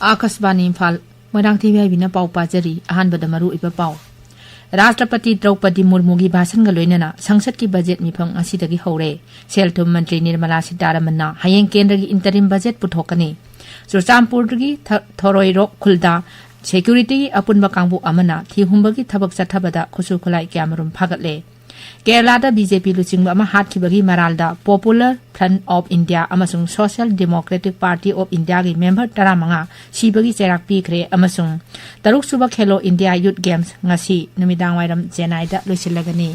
आकाशवाणी इम्फाल मोइरांगथेम इबेहाइबिना पाउ पाजरी अहानबदा मरु इबा पाउ राष्ट्रपति द्रौपदी मुर्मू की भाषण का लोइनना संसद की बजट मिफम असिदगी हौरे सेल थुम मंत्री निर्मला सीतारमण हयेंग केंद्र की इंटरिम बजट पुथोकनी चुरचामपुर की थोरोइरोक खुलदा सेक्यूरिटी की अपुनबा कांगबु अमना थिहुंबगी थबक चथबदा खुसु खुलाई क्यामरुम फागतले केरलादा बीजेपी लुचिंगबा अमा हातखिबगी मरालदा पॉपुलर फ्रंट ऑफ इंडिया अमसुंग social democratic party of India की मेंबर 15 सिबगी चेराक पीखरे अमसुंग तरुक सुबा Khelo India youth games ngasi नुमिदांग वाइरम चेन्नईदा लुसिलगनी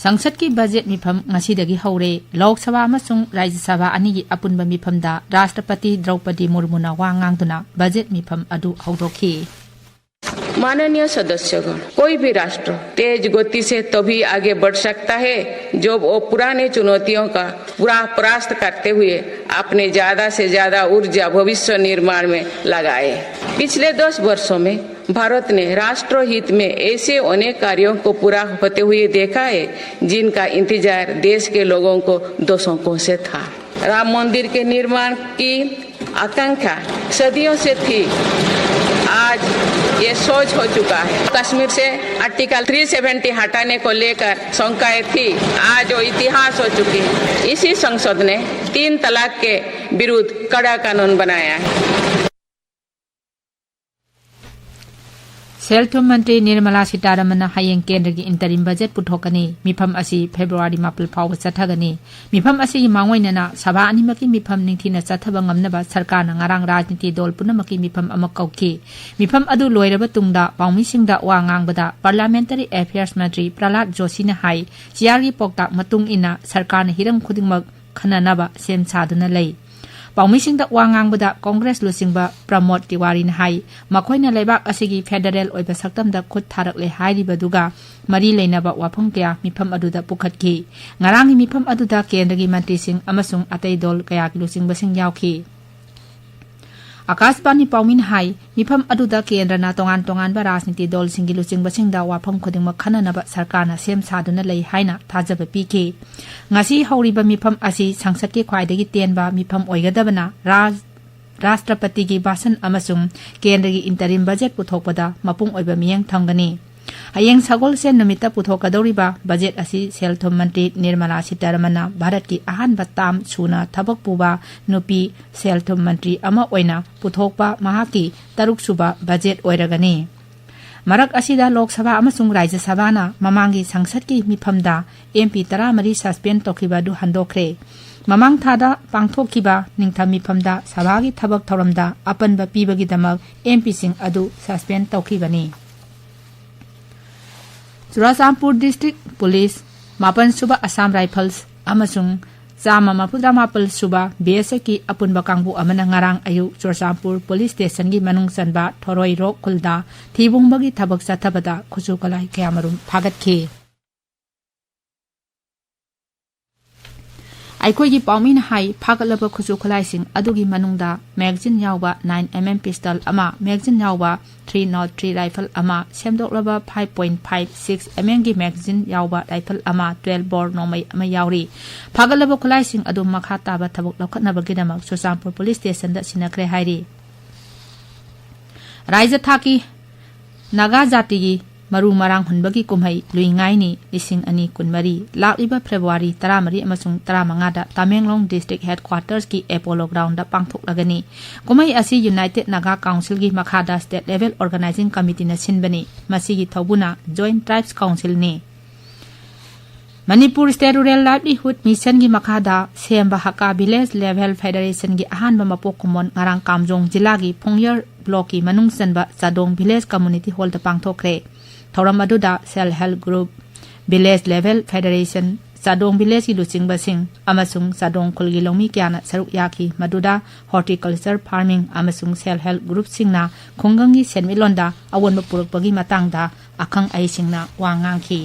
संसद की बजट मिफम ngasiदगी हौरे लोकसभा अमसुंग राज्यसभा अनि की अपुनबा मिफमदा राष्ट्रपति द्रौपदी मुर्मुना वा ngang बजट मिफम अदु हौदोखी माननीय सदस्यगण, कोई भी राष्ट्र तेज गति से तभी आगे बढ़ सकता है जब वो पुराने चुनौतियों का पूरा परास्त करते हुए अपने ज्यादा से ज्यादा ऊर्जा भविष्य निर्माण में लगाए। पिछले 10 वर्षों में भारत ने राष्ट्र हित में ऐसे अनेक कार्यों को पूरा होते हुए देखा है जिनका इंतजार देश के लोगों को दशकों से था। राम मंदिर के निर्माण की आकांक्षा सदियों से थी, आज ये सोच हो चुका है। कश्मीर से आर्टिकल 370 हटाने को लेकर शंकाएं थी, आज वो इतिहास हो चुकी है। इसी संसद ने 3 तलाक के विरुद्ध कड़ा कानून बनाया है। सेल थुम मंत्री निर्मला सीतारमण हयेंग केंद्र की इंटरिम बजट पुथोकनी मिफम असी फेब्रुआरी 10 फाव चथगनी मिफम असी मांगोइनना सभा अनिमकी मिफम निंथिना चथबा ngamnaba सरकारना ngarang राजनीति दल पुनमकी मिफम अमा कौखी मिफम अदु लोइरबा तुंगदा पाउमिसिंगदा वा ngangbada पार्लियामेंटरी अफेयर्स मंत्री प्रहलाद जोशीना हाई चियारगी पोक्ताक मतुंग इना सरकारना हिरम खुदिंगमक खननबा सेम सादुना लई पाउमिसिंगदा वा ngangbada कांग्रेस लुसिंगबा प्रमोद तिवारी ने हाई मखोइना लेबाक असिगी फेडरल ओइबा सक्तमदा खुद थारकले हाइरिबदुगा मरी लेनबा वाफम कया मिफम अदुदा पुखतकी ngarang मिफम अदुदा केंद्र की मंत्री सिंह अमसुंग अतै दल कया की लुसिंगबसिंग यावखी आकाशवाणी पाउमिन हाई मिफम अदुदा केंद्रना तोंगान तोंगानबा राजनीति दल सिंगी लुचिंगबसिंगदा वाफम खुदिंगमक खननबा सरकारना सेम सादुना लई हाइना थाजब पीके ngasi हौरिबा मिफम असी संसद के ख्वाइदगी तेनबा मिफम ओइगदबना राष्ट्रपति की भाषण अमसुंग केंद्र की इंटरिम बजट पुथोकपदा मपुंग ओइबा मियंग थंगनी हयेंग सगोल से नमिता पुथोकदौरिबा बजट असी सेल थुम मंत्री निर्मला सीतारमण भारत की अहानबा ताम सुना थबक पुबा नुपी सेल थुम मंत्री अमा ओइना पुथोकपा महाकी 3 सुबा बजट ओइरगनी मरक असिदा लोकसभा अमसुंग राज्यसभाना ममांगी संसद की मिफमदा MP 13 सस्पेंड तोखिबादु हंदोखरे ममांग थादा पांगथोखिबा निंगथम मिफमदा सभागी थबक थौरमदा अपनबा पीबगीदमक MP सिंह अदु सस्पेंड तोखिबनी चुराचामपुर डिस्ट्रिक्ट पुलिस 9 सुबा असम राइफल्स अमसुंग चामा 94 सुबा BSF की अपुनबा कांगबु अमना ngarang अयु चुराचामपुर पुलिस स्टेशन की मनुंग चनबा थोरोइरोक खुलदा थिबुंबगी थबक चथबदा खुसु कलाई क्यामरुम फागतखी अखोई पाउमिन हाई फागलब खुसु खुलाइसिंग अदुगी मनुंगदा मैगजीन यावबा 9mm पिस्टल अमा मैगजीन यावबा 303 राइफल अमा सेमदोकलबा 5.56mm की मैगजीन यावबा राइफल अमा 12 बोर नोमै अमा यावरी फागलब खुलाइसिंग अदु मखा ताबा थबक लखनबगीदमक चुराचामपुर पुलिस स्टेशन दा सिनखरे हाइरी राज्य थाकी नागा जाति की मरु मरांग हुनबगी कुमहै लुइंगाइनी 2024 लाक्लिबा फेब्रुआरी 13 अमसुंग 15 दा तामेंगलोंग डिस्ट्रिक्ट हेडक्वार्टर्स की एपोलो ग्राउंड दा पांगथोकलगनी कुमहै असि यूनाइटेड नागा काउंसिल की मखादा स्टेट लेवल ऑर्गेनाइजिंग कमिटी न सिनबनी मसिगी थौबुना जॉइंट ट्राइब्स काउंसिल ने Manipur state rural livelihood mission की मखादा सेम्बा हका विलेज लेवल फेडरेशन की अहानबा मपोक कुमोन ngarang कामजोंग जिला की फोंगियर ब्लॉक की मनुंग चनबा चादोंग विलेज कम्युनिटी हॉल दा पांगथोखरे थौरम अदुदा self help group village level federation Chadong village की लुचिंगबसिंग अमसुंग चादोंग खुलगी लोमी क्याना सरुक याखी मदुदा हॉर्टिकल्चर फार्मिंग अमसुंग सेल हेल्प ग्रुप सिंगना खुंगंगी सेनमिलोंदा अवोनबा पुरकपगी मतांगदा अखंग आइसिंगना वांगांखी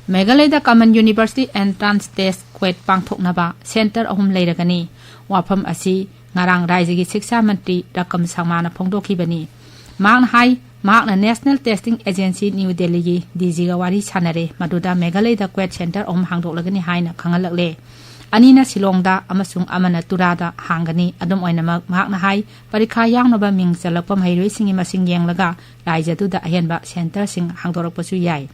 Meghalaya Common University Entrance Test Quet Pangthoknaba Center ahum leiragani wafam asi ngarang raijagi Shiksha Mantri Rakam Sangmana phongdokhibani Mang hai Mark National Testing Agency New Delhi DG ga wari sanare maduda Meghalaya Quet Center ahum hangdoklagani haina khangalakle Anina Silongda amasung amana turada hangani adum oinamak mahakna hai parikha yangnaba ming chalakpa mairoi singi masing yenglaga raijatuda ahenba center sing hangdorakpasu yai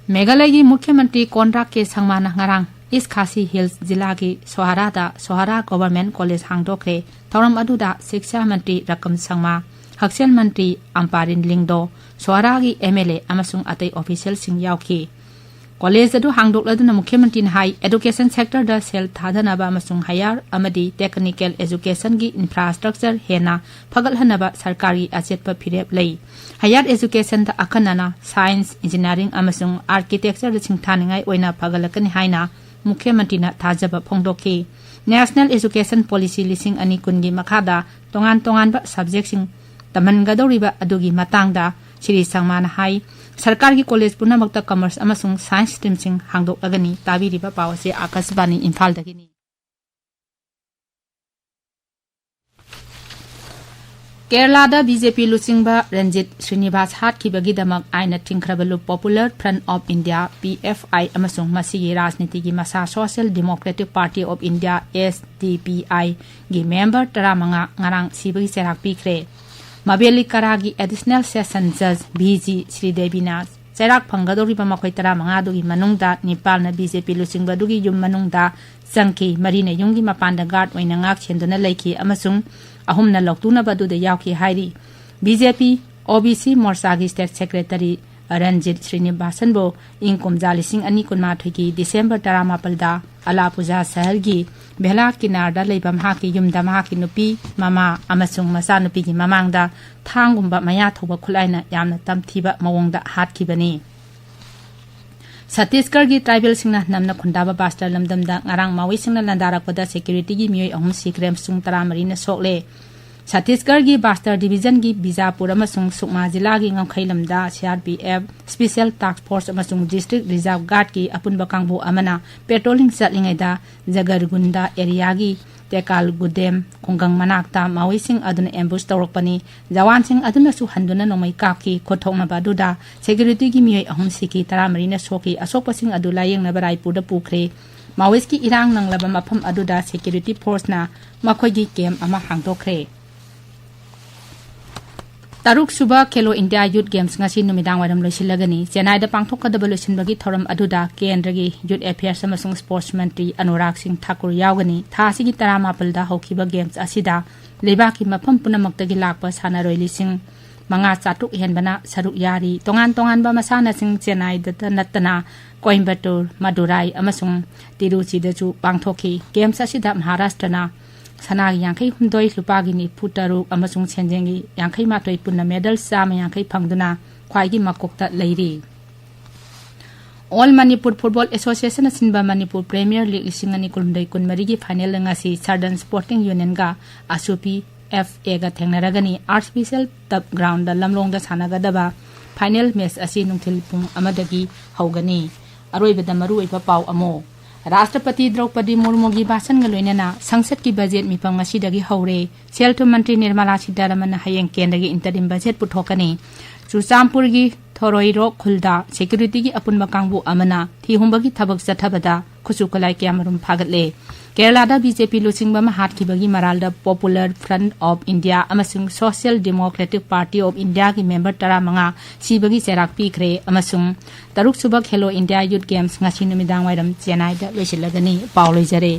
Meghalaya Mukhyamantri Konrak ke Sangmana ngarang East Khasi Hills Jilla ki Sohara Government College hangdokre thoram aduda Shiksha Mantri Rakam Sangma Haksel Mantri Amparin Lingdo Sohara gi MLA amasung atai official sing yauki College adu hangdokladuna Mukhyamantri hai education sector da sel thadhanaba amasung higher amadi technical education gi infrastructure hena phagalhanaba sarkari achetpa phirep lei higher education da akhanana science engineering amasung architecture da singthaningai oina phagalakani haina Mukhyamantri na thajaba phongdokhi National Education Policy lising ani kungi makhada tongan ba subject sing tamangadoriba adugi matangda Shri Sangmana hai Sarkar ki college punamakta commerce amasung science stream sing hangdoklagani tabiriba pawase Akashbani Imphal dagini Kerala da BJP Lusingba Ranjit Srinivas Hat ki bagidamak aina tingkrabalu Popular Front of India PFI amasung masigi rajniti gi masa Social Democratic Party of India SDPI gi member taramanga ngarang sibagi serak pikre Mabeli Karagi Additional Session Judge BG Sri Devina Serak Pangadori Pamakoi taramanga dugi manungda Nepal na BJP Lusingba dugi yum manungda Sangki Marine Yungi Mapanda Guard oina ngak chenduna leiki amasung ahumna loktuna badu de yauki hairi BJP OBC Morcha gi State Secretary Ranjit Srinivasan bo inkum jalising ani kunma thiki December 18 da Alapuja Sahar gi Bela Kinarda leibam ha ki yumda ma ki nupi mama amasung masa nupi gi mamangda thangumba maya thoba khulaina yamna tamthiba mawongda hat ki bani Chhattisgarh gi tribal singna namna khundaba pastor lamdamda ngarang mawi singna landarakpada security gi mioi ahum sikrem sung taramari na sokle Chhattisgarh gi Bastar Division gi Bijapur amasung Sukma Jilla gi Ngamkhailamda CRPF Special Task Force amasung District Reserve Guard gi apunba kangbu amana patrolling chatlingaida Jagargunda area gi Tekal Gudem Khungang Manakta mawi sing aduna ambush tawrakpani Jawan sing aduna su handuna nomai kapki khothokna baduda security gi mioi ahum siki taramari na soki asokpa sing adu layeng na Raipur da pukre Maoist ki irang nanglaba mafam aduda security force na makhoi gi camp ama hangdokre Taruk Suba Kelo India Youth Games ngasi numidang wadam loisilagani Chennai da pangthokadaba loisinbagi thoram aduda Kendragi Youth Affairs amasung Sports Mantri Anurag Singh Thakur yaugani thasigi 18 da haukiba games asida lebaki mafam punamakta lakpa sanaroi lising manga chatuk henbana saruk yari tongan ba masana sing Chennai da natana Coimbatore Madurai amasung Tiruchi da chu pangthoki games asida Maharashtra na Sanagi Yankai Hundoi Lupagini Putaru amasung Chenjengi Yankai Matoi Punna medal Sama Yankai Pangduna Kwaigi Makokta Leiri All Manipur Football Association Sinba Manipur Premier League Singani Kulmdai Kunmarigi final ngasi Southern Sporting Union ga Asupi FA ga Thengnaragani Artificial Turf Ground da Lamlong da Sanagadaba final match asi nungthil pung amadagi haugani aroibada maru ipa pau amo Rashtrapati Draupadi Murmu gi basan ga loinana Sangsad ki budget mipam ngasi dagi haure Seltu Mantri Nirmala Sitharaman hayeng kendagi interim budget puthokani Churchampur gi Thoroiro Khulda security gi apunba kangbu amana thihumbagi thabak chathabada khusukalai kyamarum phagatle Kerala da BJP Lusingba ma hat kibagi Maralda Popular Front of India amasung Social Democratic Party of India ki member taramanga sibagi serak pikre amasung Taruk Subak Hello India Youth Games ngasi numidang wairam Chennai da loisilagani pauloi jare